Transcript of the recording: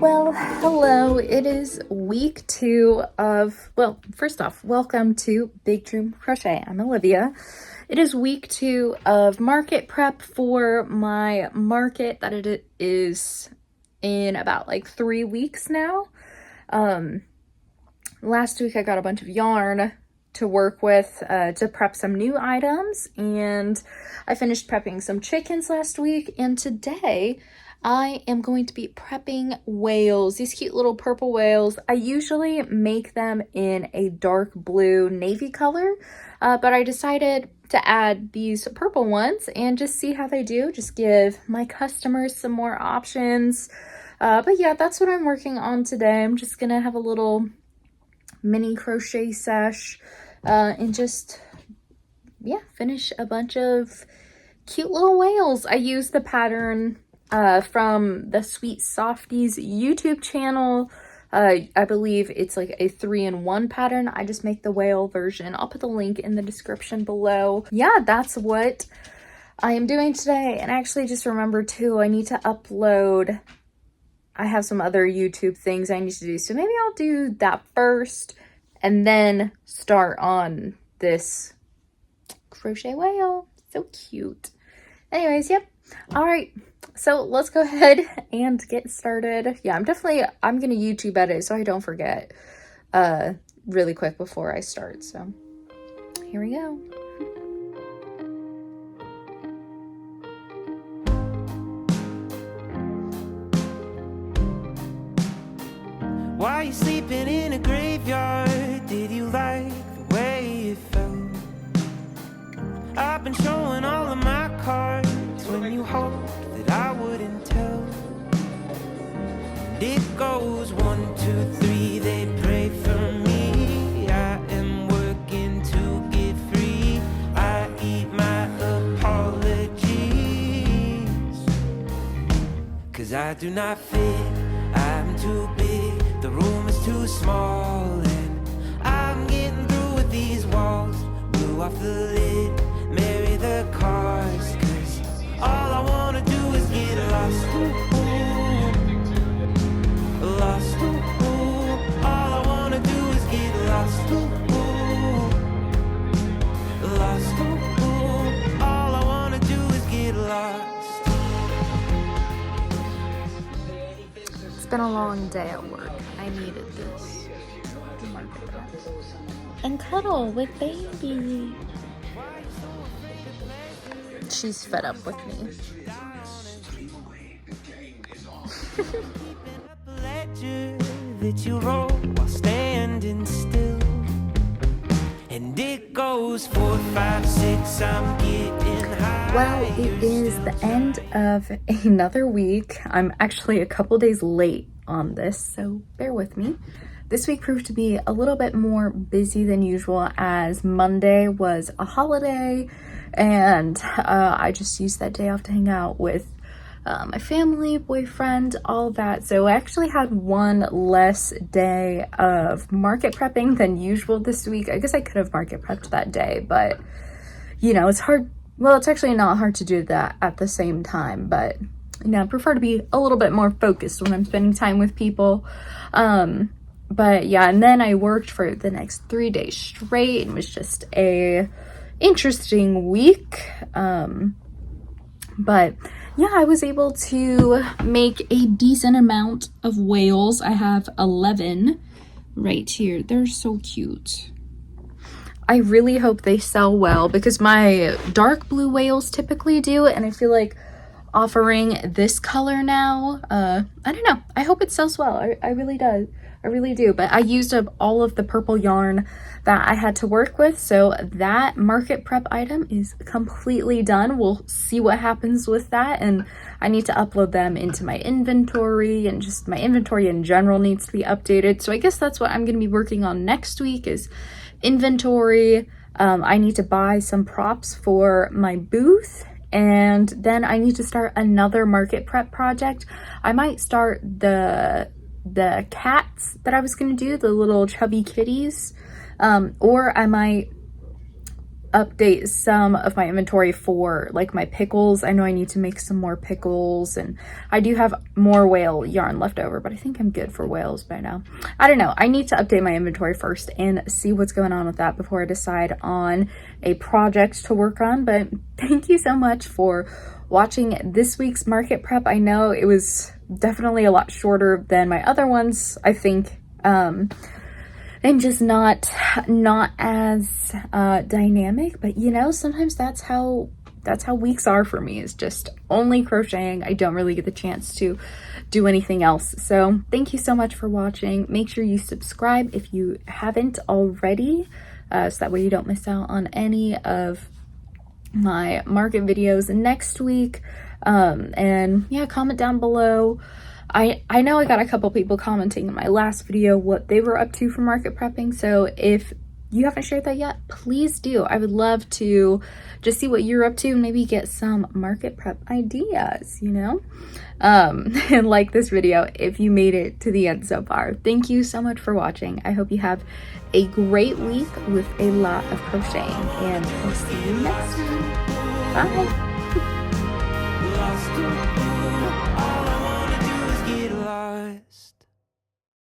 Well, hello. It is week 2 of, well, first off, welcome to Big Dream Crochet. I'm Olivia. It is week 2 of market prep for my market that it is in about like 3 weeks now. Last week I got a bunch of yarn to work with to prep some new items, and I finished prepping some chickens last week, and today I am going to be prepping whales, these cute little purple whales. I usually make them in a dark blue navy color, but I decided to add these purple ones and just see how they do, just give my customers some more options. But yeah, that's what I'm working on today. I'm just gonna have a little mini crochet sesh and just, yeah, finish a bunch of cute little whales. I use the pattern from the Sweet Softies YouTube channel. I believe it's like a 3-in-1 pattern. I just make the whale version. I'll put the link in the description below. Yeah, that's what I am doing today. And I actually just remembered too, I need to upload. I have some other YouTube things I need to do. So maybe I'll do that first and then start on this crochet whale. So cute. Anyways, yep. All right. So let's go ahead and get started. Yeah, I'm gonna YouTube edit so I don't forget really quick before I start. So here we go. Why are you sleeping in a graveyard? Did you like the way it felt? I've been showing all of my cards when you hoped that I wouldn't tell. And it goes 1, 2, 3, they pray for me. I am working to get free. I eat my apologies, 'cause I do not fit, I'm too big, the room is too small, and I'm getting through with these walls. Blew off the lid, marry the cars, 'cause all I wanna do is get lost. Lost. All I wanna do is get lost. Lost. All I wanna do is get lost. It's been a long day at work. I needed this. And cuddle with baby. She's fed up with me. That you roll while standing still, and it goes 4, 5, 6. I'm getting high. Well, it is the end of another week. I'm actually a couple days late on this, so bear with me. This week proved to be a little bit more busy than usual, as Monday was a holiday, and I just used that day off to hang out with my family, boyfriend, all that. So I actually had one less day of market prepping than usual this week. I guess I could have market prepped that day, but you know, it's hard. Well, it's actually not hard to do that at the same time, but you know, I prefer to be a little bit more focused when I'm spending time with people. But yeah, and then I worked for the next 3 days straight, and it was just a interesting week. But yeah, I was able to make a decent amount of whales. I have 11 right here. They're so cute. I really hope they sell well, because my dark blue whales typically do, and I feel like offering this color now, I don't know. I hope it sells well. I really do. I really do. But I used up all of the purple yarn that I had to work with, so that market prep item is completely done. We'll see what happens with that, and I need to upload them into my inventory, and just my inventory in general needs to be updated. So I guess that's what I'm going to be working on next week, is inventory. I need to buy some props for my booth, and then I need to start another market prep project. I might start the cats that I was going to do, the little chubby kitties, or I might update some of my inventory for like my pickles. I know I need to make some more pickles, and I do have more whale yarn left over, but I think I'm good for whales by now. I don't know. I need to update my inventory first and see what's going on with that before I decide on a project to work on. But thank you so much for watching this week's market prep. I know it was definitely a lot shorter than my other ones, I think, and just not as dynamic, but you know, sometimes that's how weeks are for me, is just only crocheting. I don't really get the chance to do anything else. So thank you so much for watching. Make sure you subscribe if you haven't already, so that way you don't miss out on any of my market videos next week. And yeah, comment down below. I know I got a couple people commenting in my last video what they were up to for market prepping, so if you haven't shared that yet, please do. I would love to just see what you're up to and maybe get some market prep ideas, you know? And like this video if you made it to the end so far. Thank you so much for watching. I hope you have a great week with a lot of crocheting, and I'll see you next time. Bye!